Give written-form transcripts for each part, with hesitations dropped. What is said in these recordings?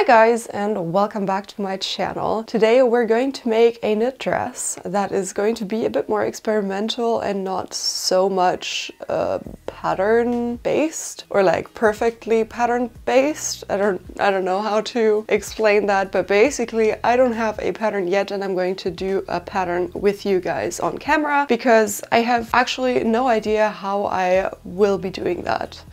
Hi guys, and welcome back to my channel. Today we're going to make a knit dress that is going to be a bit more experimental and not so much pattern based or like perfectly pattern based. I don't know how to explain that, but basically I don't have a pattern yet and I'm going to do a pattern with you guys on camera because I have actually no idea how I will be doing that.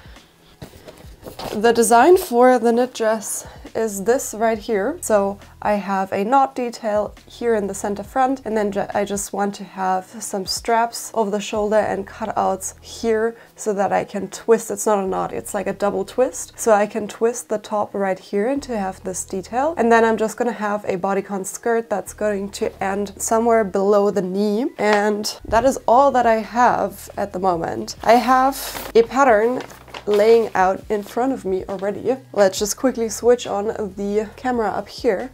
The design for the knit dress is this right here. So I have a knot detail here in the center front, and then I just want to have some straps over the shoulder and cutouts here so that I can twist. It's not a knot, it's like a double twist. So I can twist the top right here and to have this detail. And then I'm just gonna have a bodycon skirt that's going to end somewhere below the knee. And that is all that I have at the moment. I have a pattern laying out in front of me already. Let's just quickly switch on the camera up here.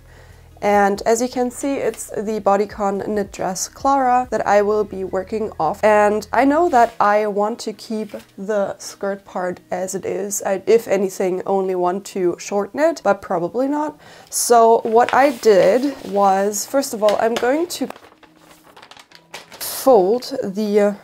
And as you can see, it's the bodycon knit dress Clara that I will be working off. And I know that I want to keep the skirt part as it is. I, if anything, only want to shorten it, but probably not. So what I did was, first of all, I'm going to fold the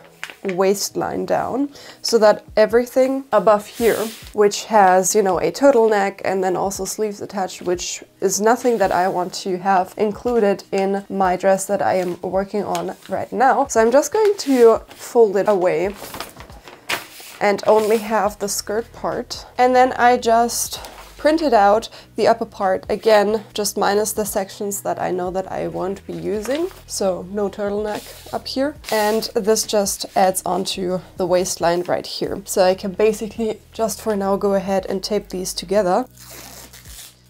waistline down so that everything above here, which has, you know, a turtleneck and then also sleeves attached, which is nothing that I want to have included in my dress that I am working on right now. So I'm just going to fold it away and only have the skirt part. And then I just printed out the upper part, again, just minus the sections that I know that I won't be using. So no turtleneck up here. And this just adds onto the waistline right here. So I can basically just for now go ahead and tape these together.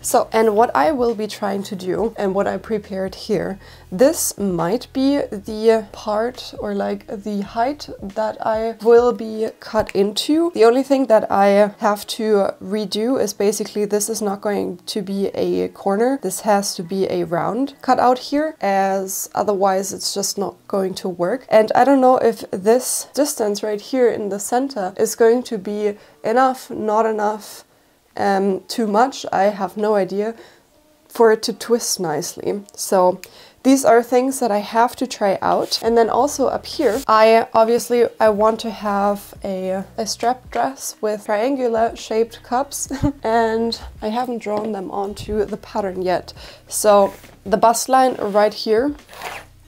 So, and what I will be trying to do and what I prepared here, this might be the part or like the height that I will be cut into. The only thing that I have to redo is basically this is not going to be a corner. This has to be a round cut out here, as otherwise it's just not going to work. And I don't know if this distance right here in the center is going to be enough, not enough, too much, I have no idea, for it to twist nicely. So these are things that I have to try out. And then also up here, I want to have a strap dress with triangular shaped cups and I haven't drawn them onto the pattern yet. So the bust line right here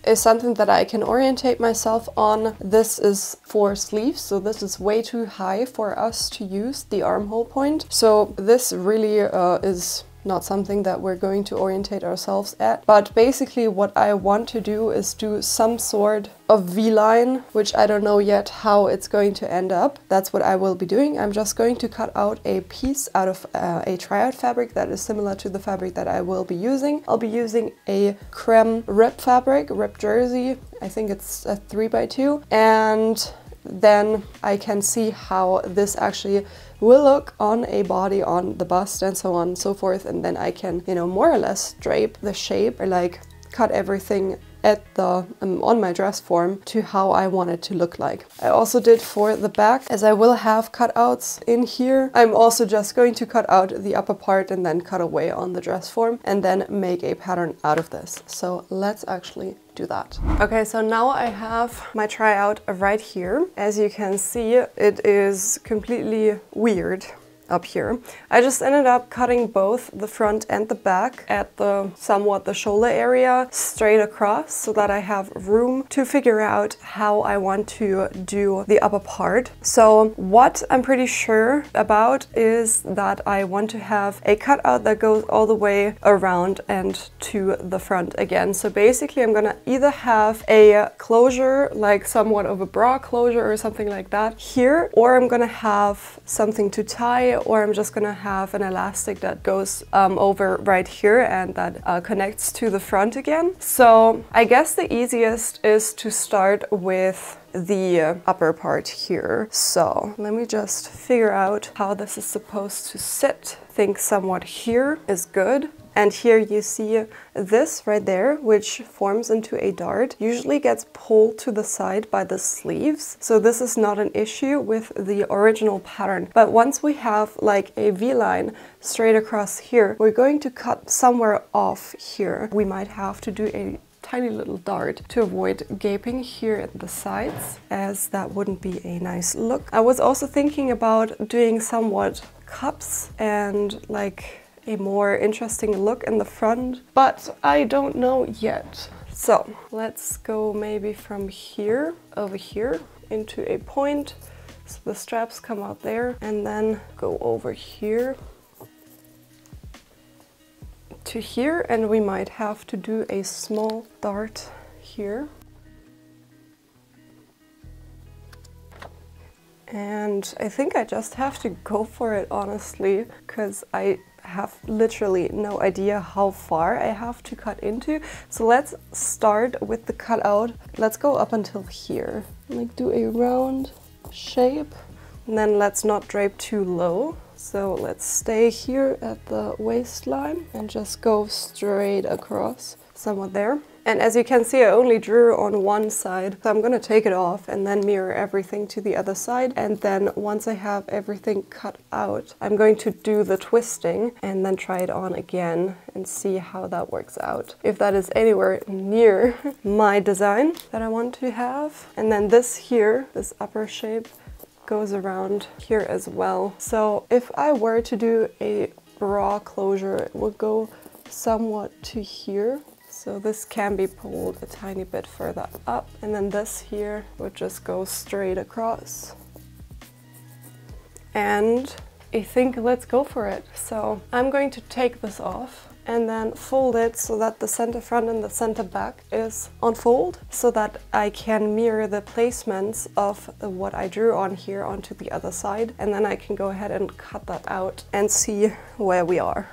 is something that I can orientate myself on. This is for sleeves, so this is way too high for us to use the armhole point. So this really is not something that we're going to orientate ourselves at. But basically what I want to do is do some sort of V-line, which I don't know yet how it's going to end up. That's what I will be doing. I'm just going to cut out a piece out of a triad fabric that is similar to the fabric that I will be using. I'll be using a creme rib fabric, rib jersey. I think it's a 3x2. And then I can see how this actually will look on a body, on the bust and so on and so forth. And then I can, you know, more or less drape the shape or like cut everything at the on my dress form to how I want it to look like. I also did for the back, as I will have cutouts in here, I'm also just going to cut out the upper part and then cut away on the dress form and then make a pattern out of this. So let's actually do that. Okay, so now I have my tryout right here. As you can see, it is completely weird up here. I just ended up cutting both the front and the back at the somewhat the shoulder area straight across so that I have room to figure out how I want to do the upper part. So what I'm pretty sure about is that I want to have a cutout that goes all the way around and to the front again. So basically I'm gonna either have a closure, like somewhat of a bra closure or something like that here, or I'm gonna have something to tie, or I'm just gonna have an elastic that goes over right here and that connects to the front again. So I guess the easiest is to start with the upper part here. So let me just figure out how this is supposed to sit. I think somewhat here is good. And here you see this right there, which forms into a dart, usually gets pulled to the side by the sleeves. So this is not an issue with the original pattern. But once we have like a V-line straight across here, we're going to cut somewhere off here. We might have to do a tiny little dart to avoid gaping here at the sides, as that wouldn't be a nice look. I was also thinking about doing somewhat cups and like a more interesting look in the front, but I don't know yet. So let's go maybe from here over here into a point, so the straps come out there, and then go over here to here, and we might have to do a small dart here. And I think I just have to go for it, honestly, because I have literally no idea how far I have to cut into. So let's start with the cutout. Let's go up until here, like do a round shape, and then let's not drape too low. So let's stay here at the waistline and just go straight across, somewhat there. And as you can see, I only drew on one side, so I'm gonna take it off and then mirror everything to the other side. And then once I have everything cut out, I'm going to do the twisting and then try it on again and see how that works out. If that is anywhere near my design that I want to have. And then this here, this upper shape, goes around here as well. So if I were to do a bra closure, it would go somewhat to here. So this can be pulled a tiny bit further up, and then this here would just go straight across. And I think let's go for it. So I'm going to take this off and then fold it so that the center front and the center back is on fold, so that I can mirror the placements of what I drew on here onto the other side, and then I can go ahead and cut that out and see where we are.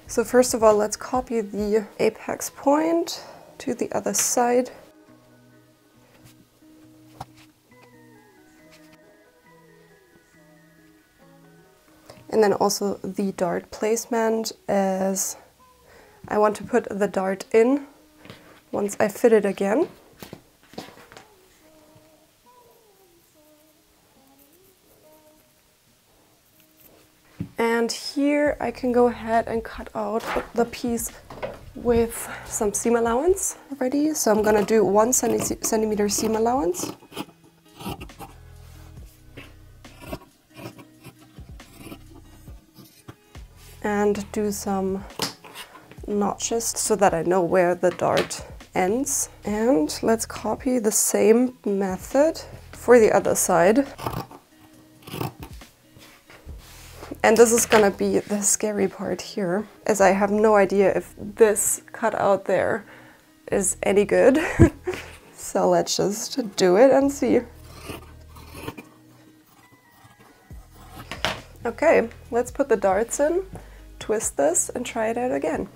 So first of all, let's copy the apex point to the other side. And then also the dart placement, as I want to put the dart in once I fit it again. And here I can go ahead and cut out the piece with some seam allowance already. So I'm gonna do 1 centimeter seam allowance. And do some notches so that I know where the dart ends. And let's copy the same method for the other side. And this is gonna be the scary part here, as I have no idea if this cutout there is any good. So let's just do it and see. Okay, let's put the darts in, twist this, and try it out again.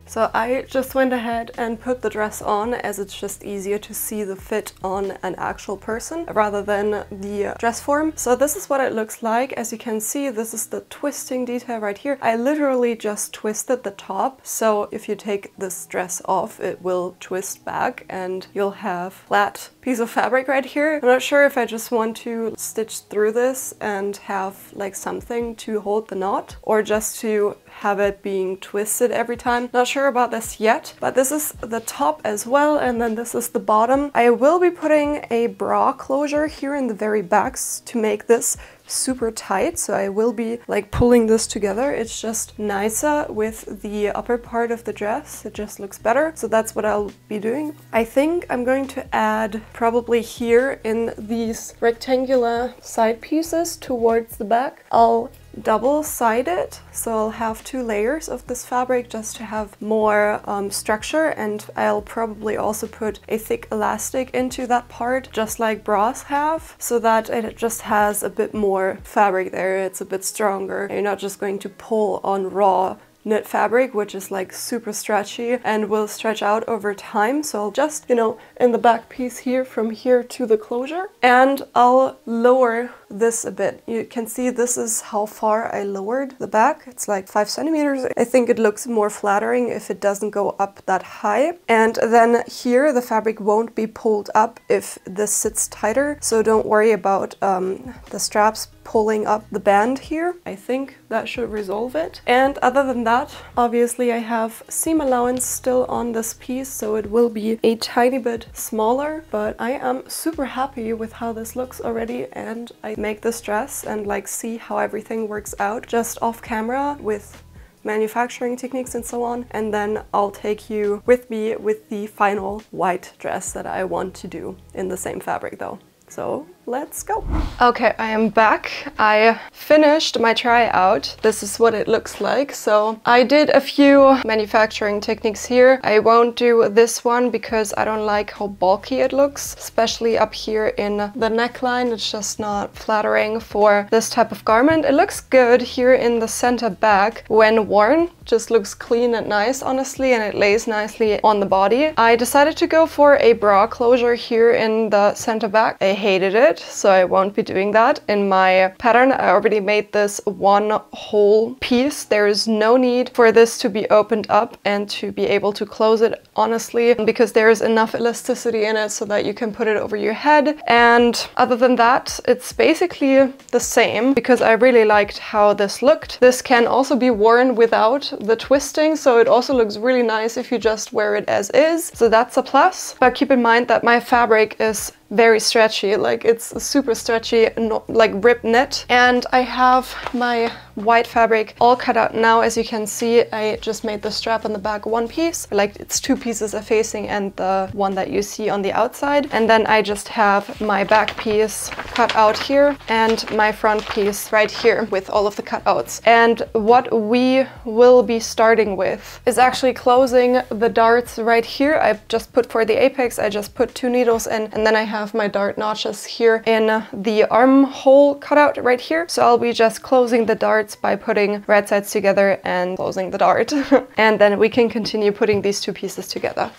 So I just went ahead and put the dress on, as it's just easier to see the fit on an actual person rather than the dress form. So this is what it looks like. As you can see, this is the twisting detail right here. I literally just twisted the top. So if you take this dress off, it will twist back and you'll have a flat piece of fabric right here. I'm not sure if I just want to stitch through this and have like something to hold the knot, or just to have it being twisted every time. Not sure about this yet, but this is the top as well, and then this is the bottom. I will be putting a bra closure here in the very backs to make this super tight, so I will be like pulling this together. It's just nicer with the upper part of the dress. It just looks better, so that's what I'll be doing. I think I'm going to add probably here in these rectangular side pieces towards the back. I'll double-side it, so I'll have 2 layers of this fabric just to have more structure, and I'll probably also put a thick elastic into that part, just like bras have, so that it just has a bit more fabric there. It's a bit stronger. You're not just going to pull on raw knit fabric, which is like super stretchy and will stretch out over time. So I'll just, you know, in the back piece here, from here to the closure, and I'll lower this a bit. You can see this is how far I lowered the back. It's like 5 centimeters. I think it looks more flattering if it doesn't go up that high. And then here the fabric won't be pulled up if this sits tighter. So don't worry about the straps pulling up the band here. I think that should resolve it. And other than that, obviously I have seam allowance still on this piece, so it will be a tiny bit smaller, but I am super happy with how this looks already, and I make this dress and like see how everything works out just off camera with manufacturing techniques and so on, and then I'll take you with me with the final white dress that I want to do in the same fabric though. So let's go. Okay, I am back. I finished my tryout. This is what it looks like. So I did a few manufacturing techniques here. I won't do this one because I don't like how bulky it looks, especially up here in the neckline. It's just not flattering for this type of garment. It looks good here in the center back when worn. Just looks clean and nice, honestly, and it lays nicely on the body. I decided to go for a bra closure here in the center back. I hated it, so I won't be doing that. In my pattern, I already made this one whole piece. There is no need for this to be opened up and to be able to close it, honestly, because there is enough elasticity in it so that you can put it over your head. And other than that, it's basically the same because I really liked how this looked. This can also be worn without the twisting, so it also looks really nice if you just wear it as is. So that's a plus. But keep in mind that my fabric is very stretchy, like it's super stretchy, like rib knit, and I have my white fabric all cut out now. As you can see, I just made the strap on the back one piece, like it's 2 pieces of facing and the one that you see on the outside, and then I just have my back piece cut out here and my front piece right here with all of the cutouts. And what we will be starting with is actually closing the darts right here. I just put for the apex, I just put 2 needles in, and then I have my dart notches here in the armhole cutout right here. So I'll be just closing the darts by putting right sides together and closing the dart. And then we can continue putting these 2 pieces together.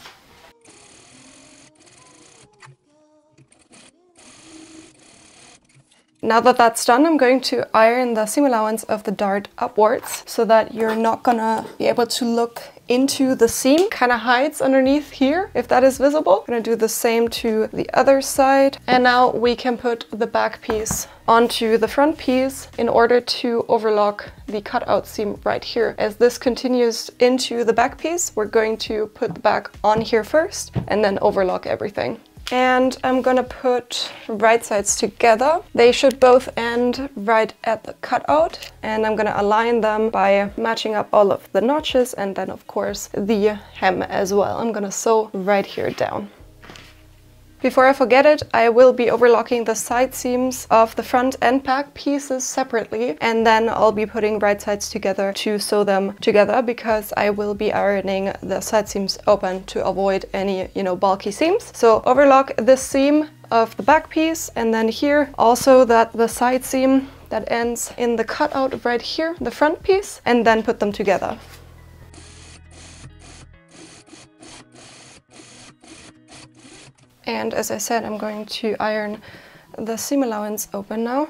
Now that that's done, I'm going to iron the seam allowance of the dart upwards so that you're not gonna be able to look into the seam. Kind of hides underneath here, if that is visible. I'm gonna do the same to the other side. And now we can put the back piece onto the front piece in order to overlock the cutout seam right here. As this continues into the back piece, we're going to put the back on here first and then overlock everything. And I'm gonna put right sides together. They should both end right at the cutout, and I'm gonna align them by matching up all of the notches and then of course the hem as well. I'm gonna sew right here down. Before I forget it, I will be overlocking the side seams of the front and back pieces separately, and then I'll be putting right sides together to sew them together because I will be ironing the side seams open to avoid any, bulky seams. So overlock this seam of the back piece, and then here also the side seam that ends in the cutout right here, the front piece, and then put them together. And as I said, I'm going to iron the seam allowance open now.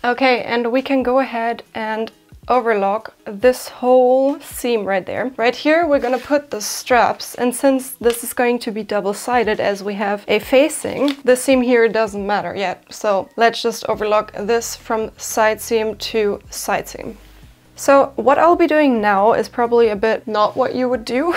Okay, and we can go ahead and overlock this whole seam right there. Right here we're gonna put the straps, and since this is going to be double-sided as we have a facing, the seam here doesn't matter yet. So let's just overlock this from side seam to side seam. So what I'll be doing now is probably a bit not what you would do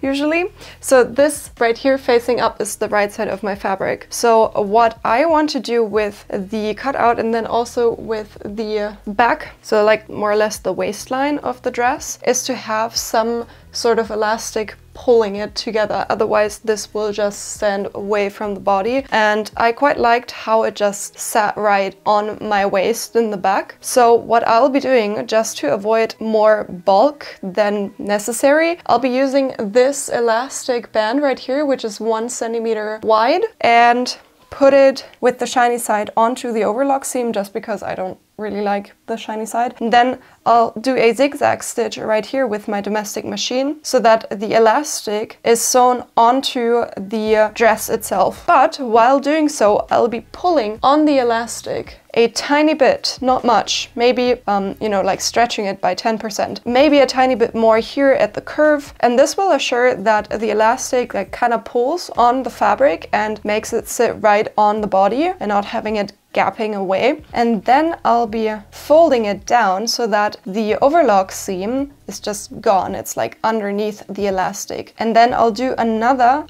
usually. So this right here facing up is the right side of my fabric. So what I want to do with the cutout and then also with the back, so like more or less the waistline of the dress, is to have some sort of elastic pulling it together, otherwise this will just stand away from the body. And I quite liked how it just sat right on my waist in the back. So what I'll be doing, just to avoid more bulk than necessary, I'll be using this elastic band right here, which is 1 centimeter wide, and put it with the shiny side onto the overlock seam, just because I don't really like the shiny side. And then I'll do a zigzag stitch right here with my domestic machine so that the elastic is sewn onto the dress itself. But while doing so, I'll be pulling on the elastic a tiny bit, not much, maybe, you know, like stretching it by 10%, maybe a tiny bit more here at the curve. And this will assure that the elastic like kind of pulls on the fabric and makes it sit right on the body and not having it gapping away. And then I'll be folding it down so that the overlock seam is just gone. It's like underneath the elastic. And then I'll do another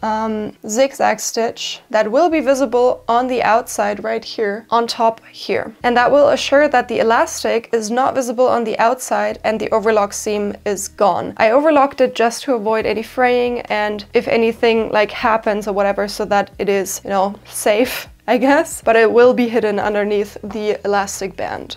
zigzag stitch that will be visible on the outside right here, on top here. And that will assure that the elastic is not visible on the outside and the overlock seam is gone. I overlocked it just to avoid any fraying and if anything like happens or whatever, so that it is, you know, safe, I guess, but it will be hidden underneath the elastic band.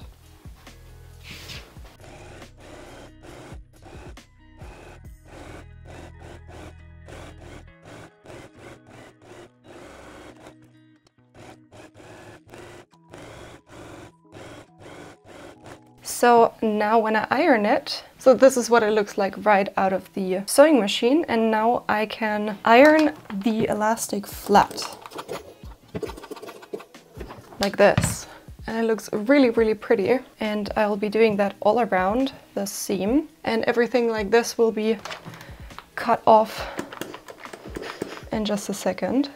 So now when I iron it, so this is what it looks like right out of the sewing machine, and now I can iron the elastic flat. Like this, and it looks really, really pretty. And I'll be doing that all around the seam, and everything like this will be cut off in just a second.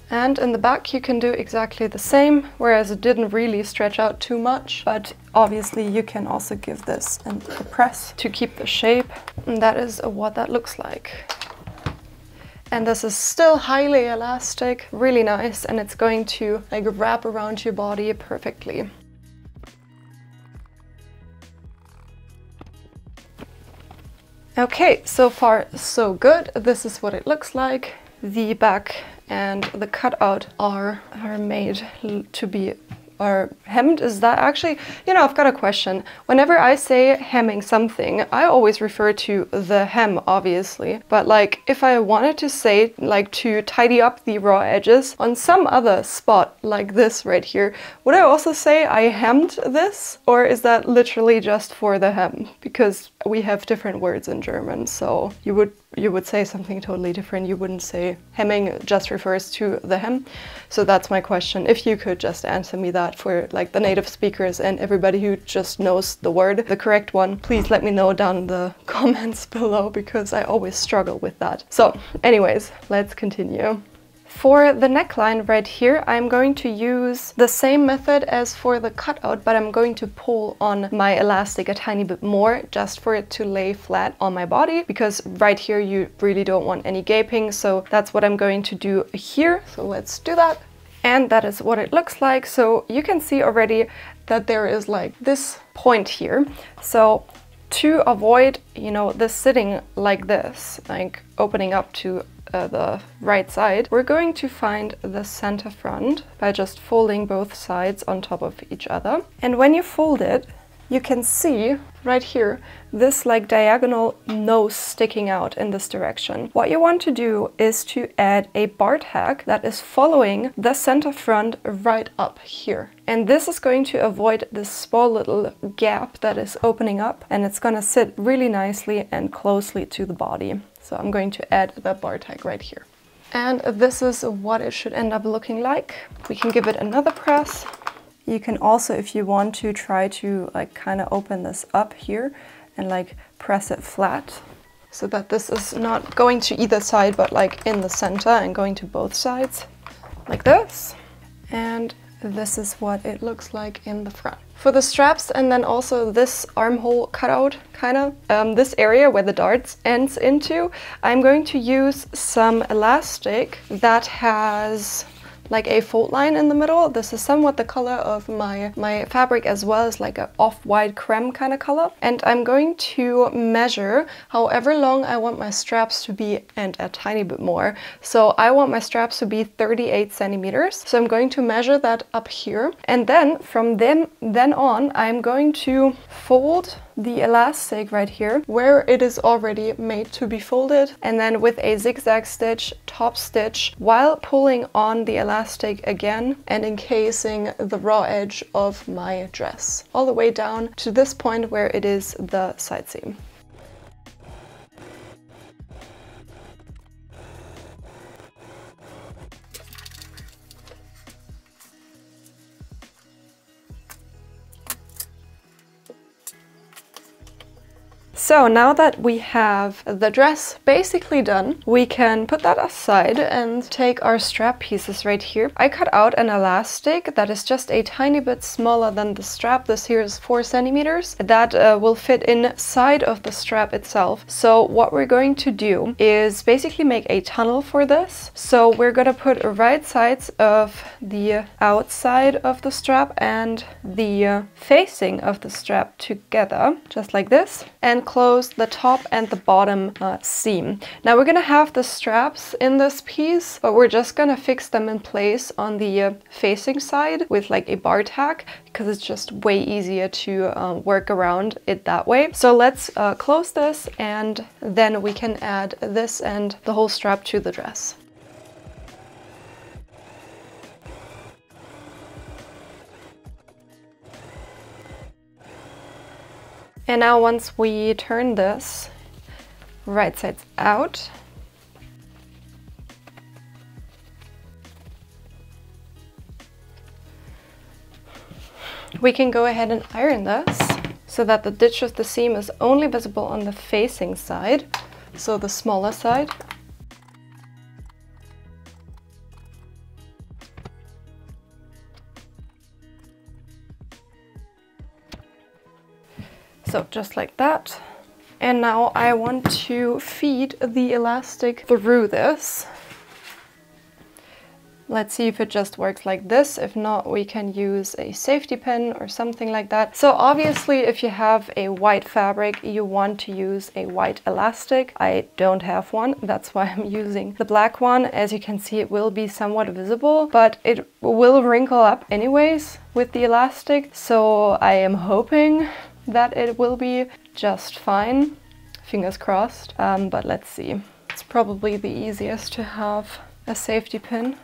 And in the back you can do exactly the same, whereas it didn't really stretch out too much, but obviously you can also give this a press to keep the shape, and that is what that looks like. And this is still highly elastic, really nice, and it's going to like wrap around your body perfectly. Okay, so far so good. This is what it looks like. The back and the cutout are made to be hemmed. Is that actually, you know, I've got a question. Whenever I say hemming something, I always refer to the hem, obviously. But like, if I wanted to say like to tidy up the raw edges on some other spot like this right here, would I also say I hemmed this? Or is that literally just for the hem? Because we have different words in German, so you would say something totally different. You wouldn't say hemming just refers to the hem. So that's my question. If you could just answer me that for like the native speakers and everybody who just knows the word, the correct one, please let me know down in the comments below, because I always struggle with that. So anyways, let's continue. For the neckline right here, I'm going to use the same method as for the cutout, but I'm going to pull on my elastic a tiny bit more just for it to lay flat on my body, because right here you really don't want any gaping. So that's what I'm going to do here. So let's do that. And that is what it looks like. So you can see already that there is like this point here. So to avoid, you know, this sitting like this, like opening up to the right side, we're going to find the center front by just folding both sides on top of each other. And when you fold it, you can see right here this like diagonal nose sticking out in this direction. What you want to do is to add a bar tag that is following the center front right up here. And this is going to avoid this small little gap that is opening up, and it's going to sit really nicely and closely to the body. So I'm going to add that bar tag right here. And this is what it should end up looking like. We can give it another press. You can also, if you want to, try to like kind of open this up here and like press it flat so that this is not going to either side, but like in the center and going to both sides like this. And this is what it looks like in the front. For the straps, and then also this armhole cutout, kind of, this area where the darts ends into, I'm going to use some elastic that has like a fold line in the middle. This is somewhat the color of my fabric as well, as like an off-white creme kind of color. And I'm going to measure however long I want my straps to be, and a tiny bit more. So I want my straps to be 38 centimeters. So I'm going to measure that up here. And then from then on, I'm going to fold the elastic right here where it is already made to be folded, and then with a zigzag stitch top stitch while pulling on the elastic again and encasing the raw edge of my dress all the way down to this point where it is the side seam. So now that we have the dress basically done, we can put that aside and take our strap pieces right here. I cut out an elastic that is just a tiny bit smaller than the strap. This here is 4 centimeters. That will fit inside of the strap itself. So what we're going to do is basically make a tunnel for this. So we're gonna put right sides of the outside of the strap and the facing of the strap together, just like this, and close the top and the bottom seam. Now we're gonna have the straps in this piece, but we're just gonna fix them in place on the facing side with like a bar tack, because it's just way easier to work around it that way. So let's close this, and then we can add this and the whole strap to the dress. And now once we turn this right sides out, we can go ahead and iron this so that the ditch of the seam is only visible on the facing side, so the smaller side. So just like that. And now I want to feed the elastic through this. Let's see if it just works like this. If not, we can use a safety pin or something like that. So obviously, if you have a white fabric, you want to use a white elastic. I don't have one, that's why I'm using the black one. As you can see, it will be somewhat visible, but it will wrinkle up anyways with the elastic. So I am hoping that it will be just fine. Fingers crossed, but let's see. It's probably the easiest to have a safety pin.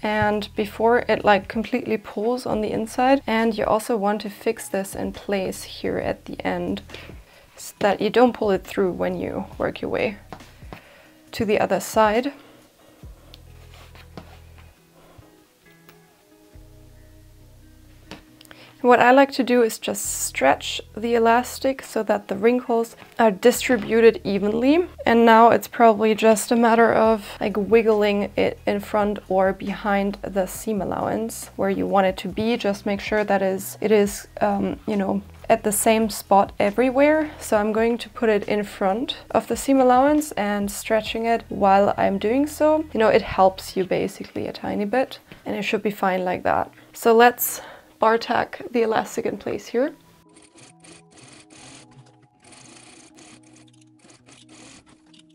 And before it like completely pulls on the inside, and you also want to fix this in place here at the end so that you don't pull it through when you work your way to the other side. What I like to do is just stretch the elastic so that the wrinkles are distributed evenly. And now it's probably just a matter of like wiggling it in front or behind the seam allowance where you want it to be. Just make sure that it is you know, at the same spot everywhere. So I'm going to put it in front of the seam allowance and stretching it while I'm doing so. You know, it helps you basically a tiny bit, and it should be fine like that. So let's bar tack the elastic in place here.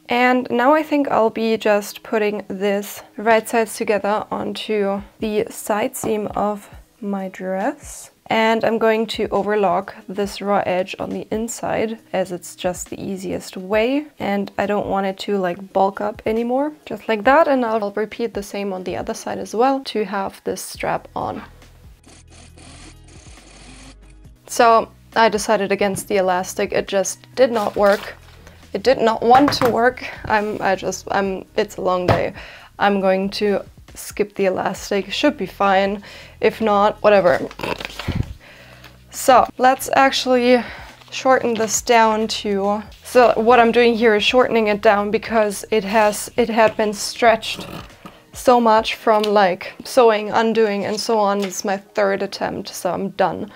And now I think I'll be just putting this right sides together onto the side seam of my dress. And I'm going to overlock this raw edge on the inside, as it's just the easiest way. And I don't want it to like bulk up anymore. Just like that. And I'll repeat the same on the other side as well to have this strap on. So I decided against the elastic. It just did not work. It did not want to work. It's a long day. I'm going to skip the elastic. Should be fine. If not, whatever. So let's actually shorten this down to, so what I'm doing here is shortening it down because it had been stretched so much from like sewing, undoing, and so on. It's my third attempt, so I'm done.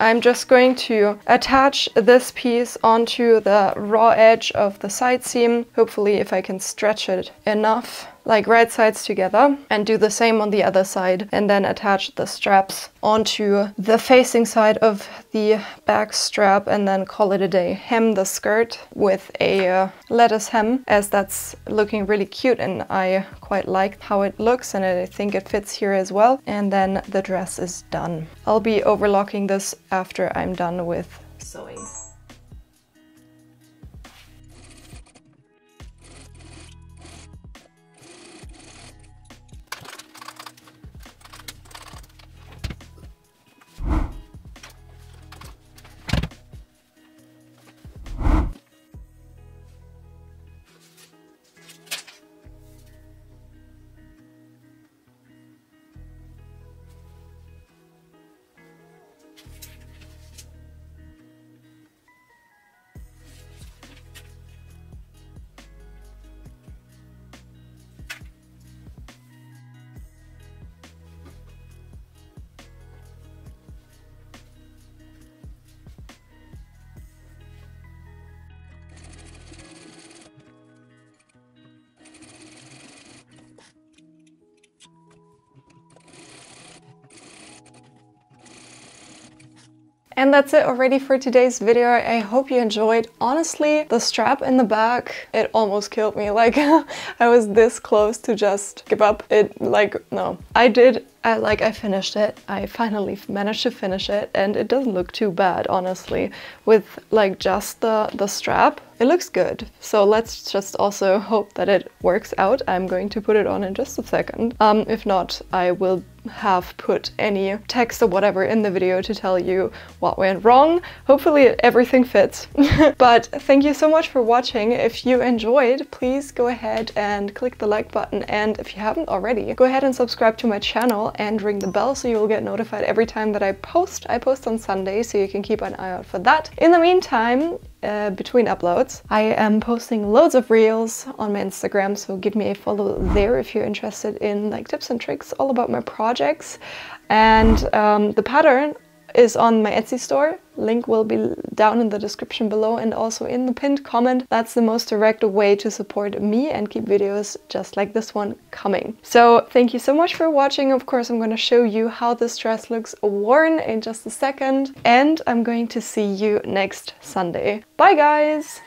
I'm just going to attach this piece onto the raw edge of the side seam. Hopefully, if I can stretch it enough like right sides together and do the same on the other side, and then attach the straps onto the facing side of the back strap and then call it a day. Hem the skirt with a lettuce hem, as that's looking really cute and I quite like how it looks, and I think it fits here as well. And then the dress is done. I'll be overlocking this after I'm done with sewing. And that's it already for today's video. I hope you enjoyed. Honestly, the strap in the back, it almost killed me. Like, I was this close to just give up. No. I finished it. I finally managed to finish it, and it doesn't look too bad, honestly. With like just the strap, it looks good. So let's just also hope that it works out. I'm going to put it on in just a second. If not, I will have put any text or whatever in the video to tell you what went wrong. Hopefully everything fits. But thank you so much for watching. If you enjoyed, please go ahead and click the like button, and if you haven't already, go ahead and subscribe to my channel and ring the bell so you will get notified every time that I post. I post on Sunday, so you can keep an eye out for that. In the meantime, between uploads, I am posting loads of reels on my Instagram, so give me a follow there if you're interested in like tips and tricks all about my projects. And the pattern is on my Etsy store. Link will be down in the description below and also in the pinned comment. That's the most direct way to support me and keep videos just like this one coming. So thank you so much for watching. Of course, I'm going to show you how this dress looks worn in just a second, and I'm going to see you next Sunday. Bye guys!